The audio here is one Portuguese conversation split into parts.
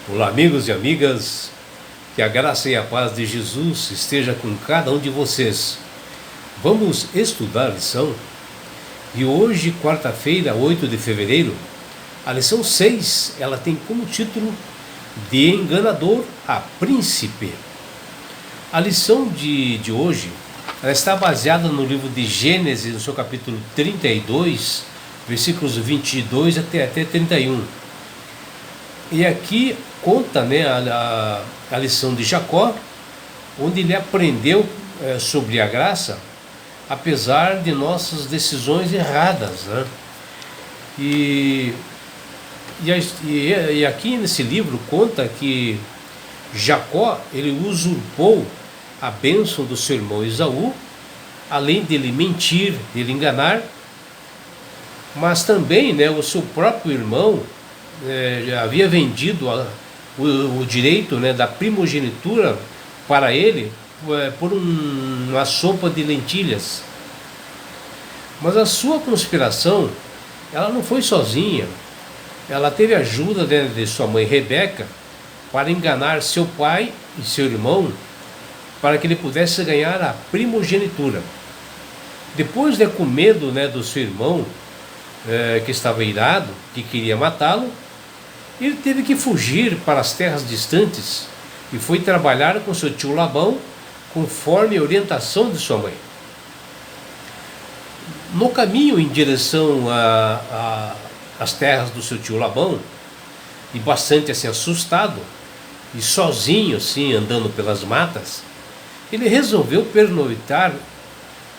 Olá, amigos e amigas, que a graça e a paz de Jesus esteja com cada um de vocês. Vamos estudar a lição e hoje, quarta-feira, 8 de fevereiro, a lição 6, ela tem como título De Enganador a Príncipe. A lição de hoje, ela está baseada no livro de Gênesis, no seu capítulo 32, versículos 22 até 31. E aqui conta, a lição de Jacó, onde ele aprendeu sobre a graça, apesar de nossas decisões erradas, né? E aqui nesse livro conta que Jacó, ele usurpou a bênção do seu irmão Esaú, além dele mentir, dele enganar, mas também, o seu próprio irmão havia vendido o direito, da primogenitura para ele por uma sopa de lentilhas. Mas a sua conspiração, ela não foi sozinha. Ela teve ajuda de sua mãe Rebeca para enganar seu pai e seu irmão para que ele pudesse ganhar a primogenitura. Depois, com medo do seu irmão, que estava irado, que queria matá-lo, ele teve que fugir para as terras distantes e foi trabalhar com seu tio Labão, conforme a orientação de sua mãe. No caminho em direção às terras do seu tio Labão, e bastante assustado, e sozinho andando pelas matas, ele resolveu pernoitar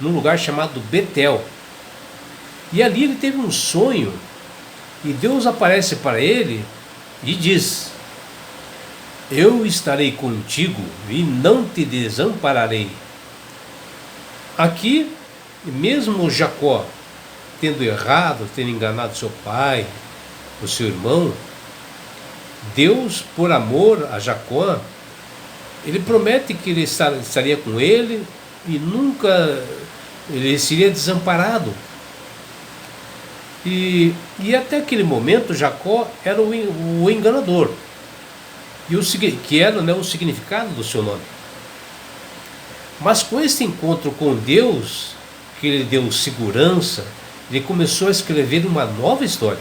num lugar chamado Betel. E ali ele teve um sonho, e Deus aparece para ele e diz: eu estarei contigo e não te desampararei. Aqui, mesmo Jacó tendo errado, tendo enganado seu pai, o seu irmão, Deus, por amor a Jacó, ele promete que ele estaria com ele e nunca ele seria desamparado. E até aquele momento Jacó era o enganador, que era o significado do seu nome. Mas com esse encontro com Deus, que ele deu segurança, ele começou a escrever uma nova história.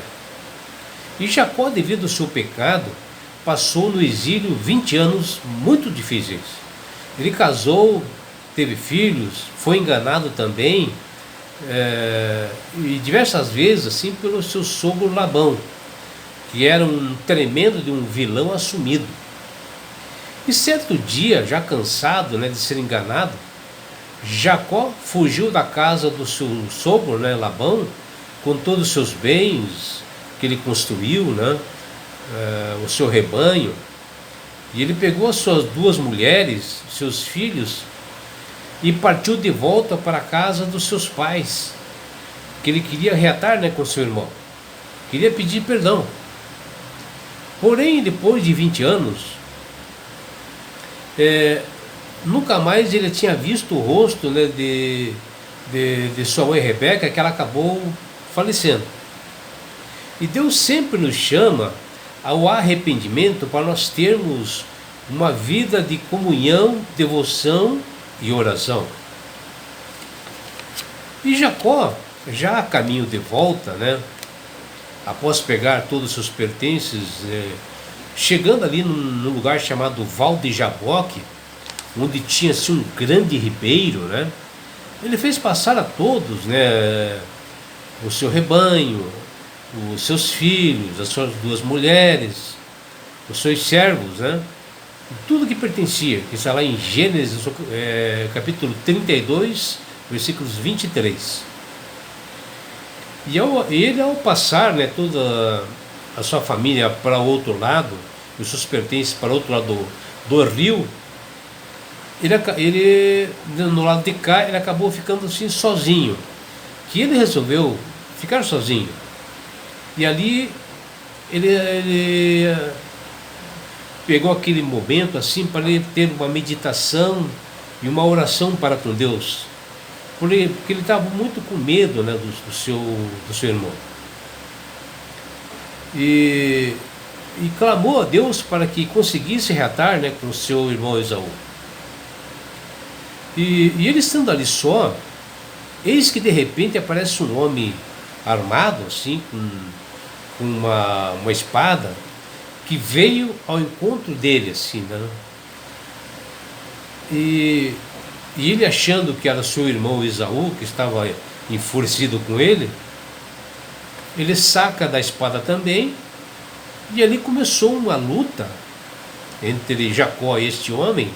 E Jacó, devido ao seu pecado, passou no exílio 20 anos muito difíceis. Ele casou, teve filhos, foi enganado também, e diversas vezes pelo seu sogro Labão, que era um tremendo de um vilão assumido. E certo dia, já cansado de ser enganado, Jacó fugiu da casa do seu sogro, Labão, com todos os seus bens que ele construiu, o seu rebanho, e ele pegou as suas 2 mulheres, seus filhos, e partiu de volta para a casa dos seus pais, que ele queria reatar com seu irmão, queria pedir perdão. Porém, depois de 20 anos, nunca mais ele tinha visto o rosto de sua mãe Rebeca, que ela acabou falecendo. E Deus sempre nos chama ao arrependimento para nós termos uma vida de comunhão, devoção e oração. E Jacó, já a caminho de volta, após pegar todos os seus pertences, chegando ali num lugar chamado Val de Jaboque, onde tinha um grande ribeiro, ele fez passar a todos, o seu rebanho, os seus filhos, as suas 2 mulheres, os seus servos, tudo que pertencia, que está lá em Gênesis, capítulo 32, versículos 23. E ele, ao passar toda a sua família para o outro lado, os seus pertences para o outro lado do rio, ele no lado de cá, ele acabou ficando sozinho, que ele resolveu ficar sozinho. E ali ele pegou aquele momento para ele ter uma meditação e uma oração para com Deus, porque ele estava muito com medo do seu irmão. E e clamou a Deus para que conseguisse reatar, né, com seu irmão Esaú. E ele estando ali só, eis que de repente aparece um homem armado, assim, com uma espada, que veio ao encontro dele, assim, né? E ele, achando que era seu irmão Esaú, que estava enfurecido com ele saca da espada também, e ali começou uma luta entre Jacó e este homem,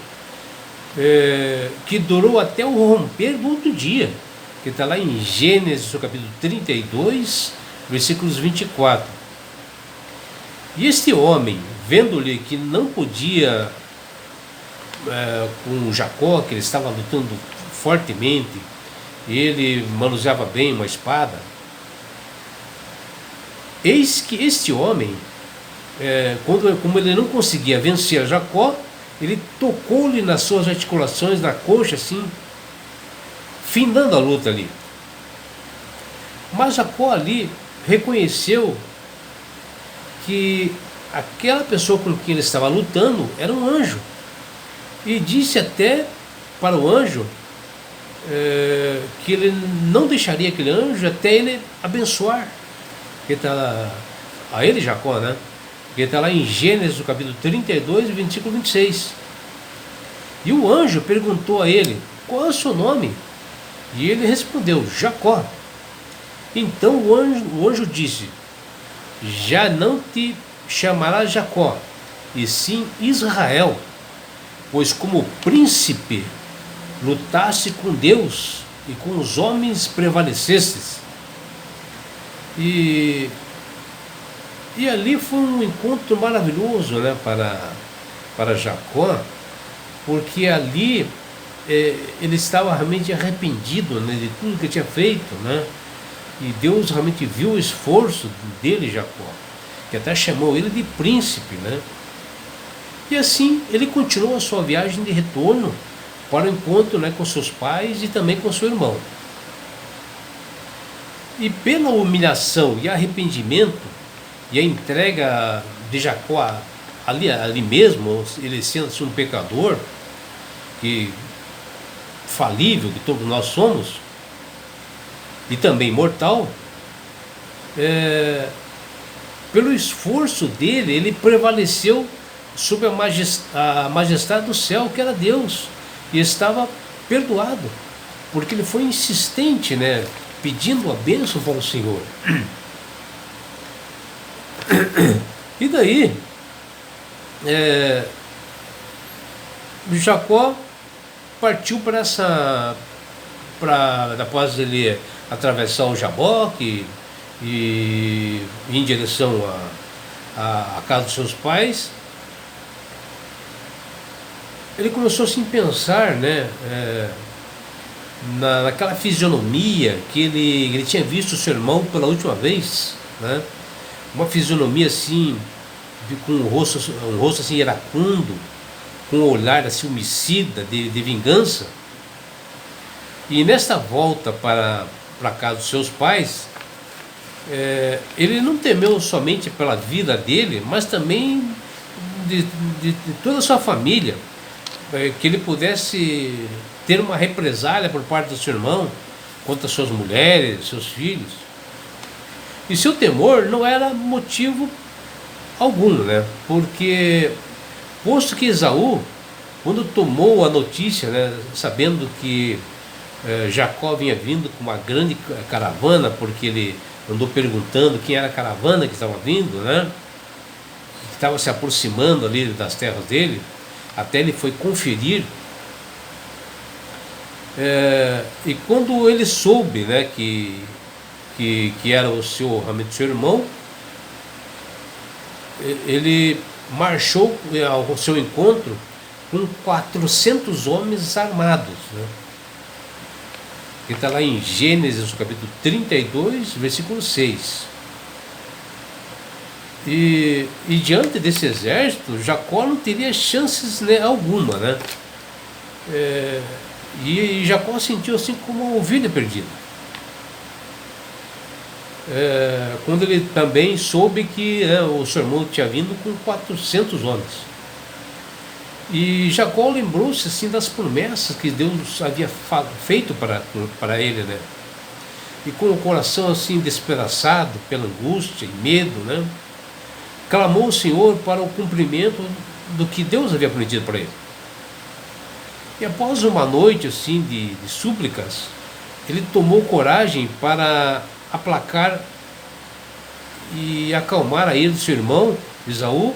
que durou até o romper do outro dia, que está lá em Gênesis, no capítulo 32, versículos 24. E este homem, vendo-lhe que não podia com Jacó, que ele estava lutando fortemente, ele manuseava bem uma espada, eis que este homem, como ele não conseguia vencer Jacó, ele tocou-lhe nas suas articulações, na coxa, assim, findando a luta ali. Mas Jacó ali reconheceu que aquela pessoa com quem ele estava lutando era um anjo, e disse até para o anjo que ele não deixaria aquele anjo até ele abençoar, que está a ele, Jacó, né? Que está lá em Gênesis, no capítulo 32, versículo 26. E o anjo perguntou a ele: qual é o seu nome? E ele respondeu: Jacó. Então o anjo disse: já não te chamará Jacó, e sim Israel, pois como príncipe lutaste com Deus e com os homens prevalecestes. E ali foi um encontro maravilhoso, né, para Jacó, porque ali ele estava realmente arrependido, né, de tudo que tinha feito, né, e Deus realmente viu o esforço dele, Jacó, que até chamou ele de príncipe, né. E assim ele continuou a sua viagem de retorno para o encontro, né, com seus pais e também com seu irmão. E pela humilhação e arrependimento e a entrega de Jacó ali mesmo, ele sendo assim, um pecador, que falível, que todos nós somos, e também mortal, pelo esforço dele, ele prevaleceu sobre a majestade do céu, que era Deus, e estava perdoado, porque ele foi insistente, né, pedindo a bênção para o Senhor. E daí Jacó partiu após ele atravessar o Jaboque e ir em direção à casa dos seus pais. Ele começou assim a pensar, né, naquela fisionomia que ele tinha visto o seu irmão pela última vez, né? Uma fisionomia assim, com um rosto assim iracundo, com um olhar assim homicida, de vingança. E nesta volta para a casa dos seus pais, ele não temeu somente pela vida dele, mas também de toda a sua família, que ele pudesse ter uma represália por parte do seu irmão contra suas mulheres, seus filhos. E seu temor não era motivo algum, né? Porque, posto que Esaú, quando tomou a notícia, né, sabendo que Jacó vinha vindo com uma grande caravana, porque ele andou perguntando quem era a caravana que estava vindo, né, que estava se aproximando ali das terras dele, até ele foi conferir. E quando ele soube, né, que era realmente seu irmão, ele marchou ao seu encontro com 400 homens armados, né? Que está lá em Gênesis, capítulo 32, versículo 6. E diante desse exército, Jacó não teria chances, né, alguma, né? E Jacó sentiu assim como uma ovelha perdida. quando ele também soube que o seu irmão tinha vindo com 400 homens. E Jacó lembrou-se assim das promessas que Deus havia feito para ele, né? E com o coração assim despedaçado pela angústia e medo, né? Clamou ao Senhor para o cumprimento do que Deus havia prometido para ele. E após uma noite assim de súplicas, ele tomou coragem para aplacar e acalmar a ira do seu irmão Esaú,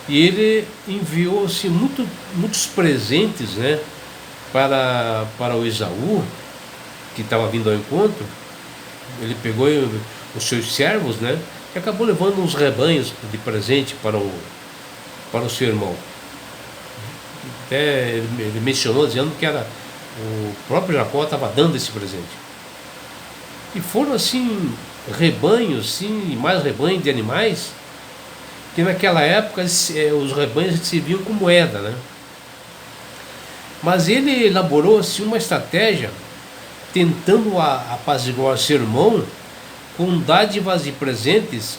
e ele enviou assim, muitos presentes, né, para o Esaú, que estava vindo ao encontro. Ele pegou os seus servos, né, e acabou levando uns rebanhos de presente para o seu irmão. Até ele mencionou dizendo que era o próprio Jacó estava dando esse presente. E foram assim rebanhos, sim, mais rebanhos de animais, que naquela época os rebanhos serviam como moeda, né? Mas ele elaborou assim uma estratégia tentando apaziguar seu irmão com dádivas e presentes,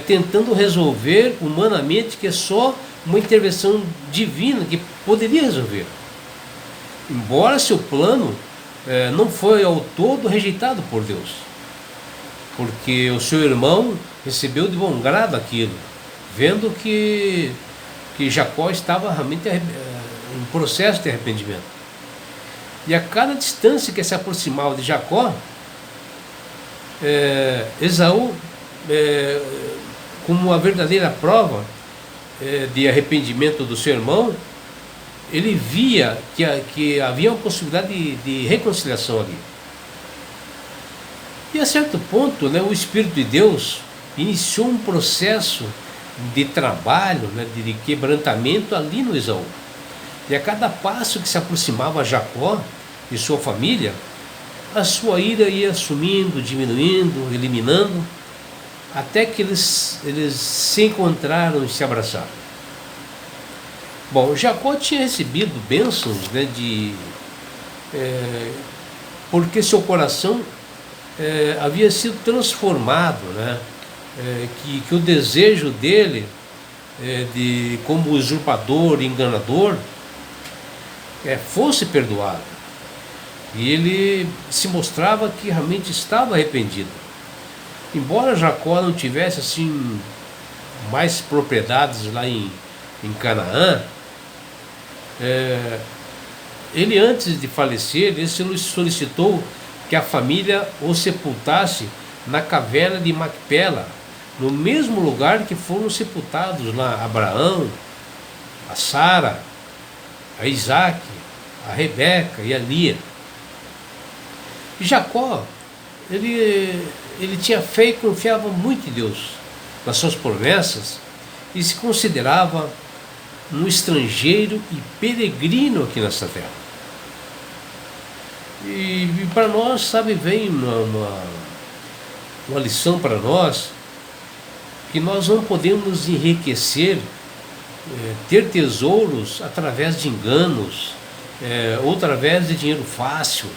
tentando resolver humanamente, que é só uma intervenção divina que poderia resolver. Embora seu plano não foi ao todo rejeitado por Deus, porque o seu irmão recebeu de bom grado aquilo, vendo que Jacó estava realmente em processo de arrependimento. E a cada distância que se aproximava de Jacó, Esaú, como uma verdadeira prova de arrependimento do seu irmão, ele via que havia uma possibilidade de reconciliação ali. E a certo ponto, né, o Espírito de Deus iniciou um processo de trabalho, né, de quebrantamento ali no Esaú. E a cada passo que se aproximava Jacó e sua família, a sua ira ia sumindo, diminuindo, eliminando, até que eles se encontraram e se abraçaram. Bom, Jacó tinha recebido bênçãos, né, porque seu coração havia sido transformado, né, que o desejo dele, como usurpador, enganador, fosse perdoado. E ele se mostrava que realmente estava arrependido. Embora Jacó não tivesse assim mais propriedades lá em Canaã, ele, antes de falecer, ele solicitou que a família o sepultasse na caverna de Macpela, no mesmo lugar que foram sepultados lá Abraão, a Sara, a Isaac, a Rebeca e a Lia. E Jacó, ele tinha fé e confiava muito em Deus, nas suas promessas, e se considerava um estrangeiro e peregrino aqui nessa terra. E para nós, sabe, vem uma lição para nós, que nós não podemos enriquecer, ter tesouros através de enganos, ou através de dinheiro fácil,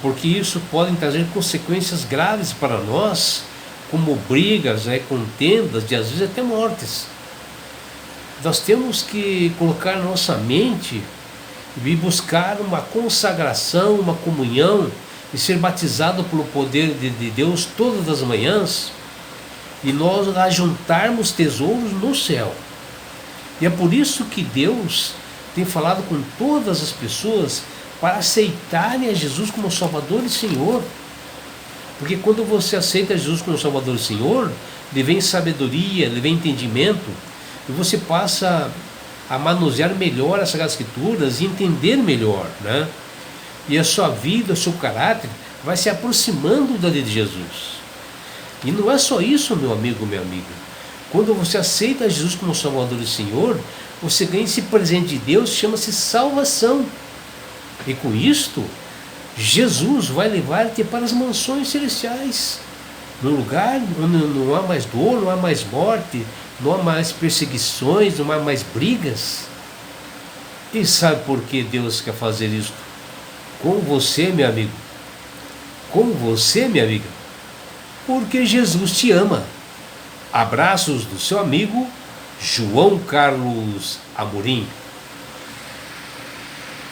porque isso pode trazer consequências graves para nós, como brigas, contendas e às vezes até mortes. Nós temos que colocar na nossa mente e buscar uma consagração, uma comunhão, e ser batizado pelo poder de Deus todas as manhãs, e nós ajuntarmos tesouros no céu. E é por isso que Deus tem falado com todas as pessoas para aceitarem a Jesus como Salvador e Senhor. Porque quando você aceita Jesus como Salvador e Senhor, lhe vem sabedoria, lhe vem entendimento, e você passa a manusear melhor as Sagradas Escrituras e entender melhor, né? E a sua vida, o seu caráter vai se aproximando da lei de Jesus. E não é só isso, meu amigo, minha amiga. Quando você aceita Jesus como Salvador e Senhor, você ganha esse presente de Deus, chama-se salvação. E com isto, Jesus vai levar-te para as mansões celestiais, num lugar onde não há mais dor, não há mais morte, não há mais perseguições, não há mais brigas. E sabe por que Deus quer fazer isso com você, meu amigo? Com você, minha amiga? porque Jesus te ama. Abraços do seu amigo João Carlos Amorim.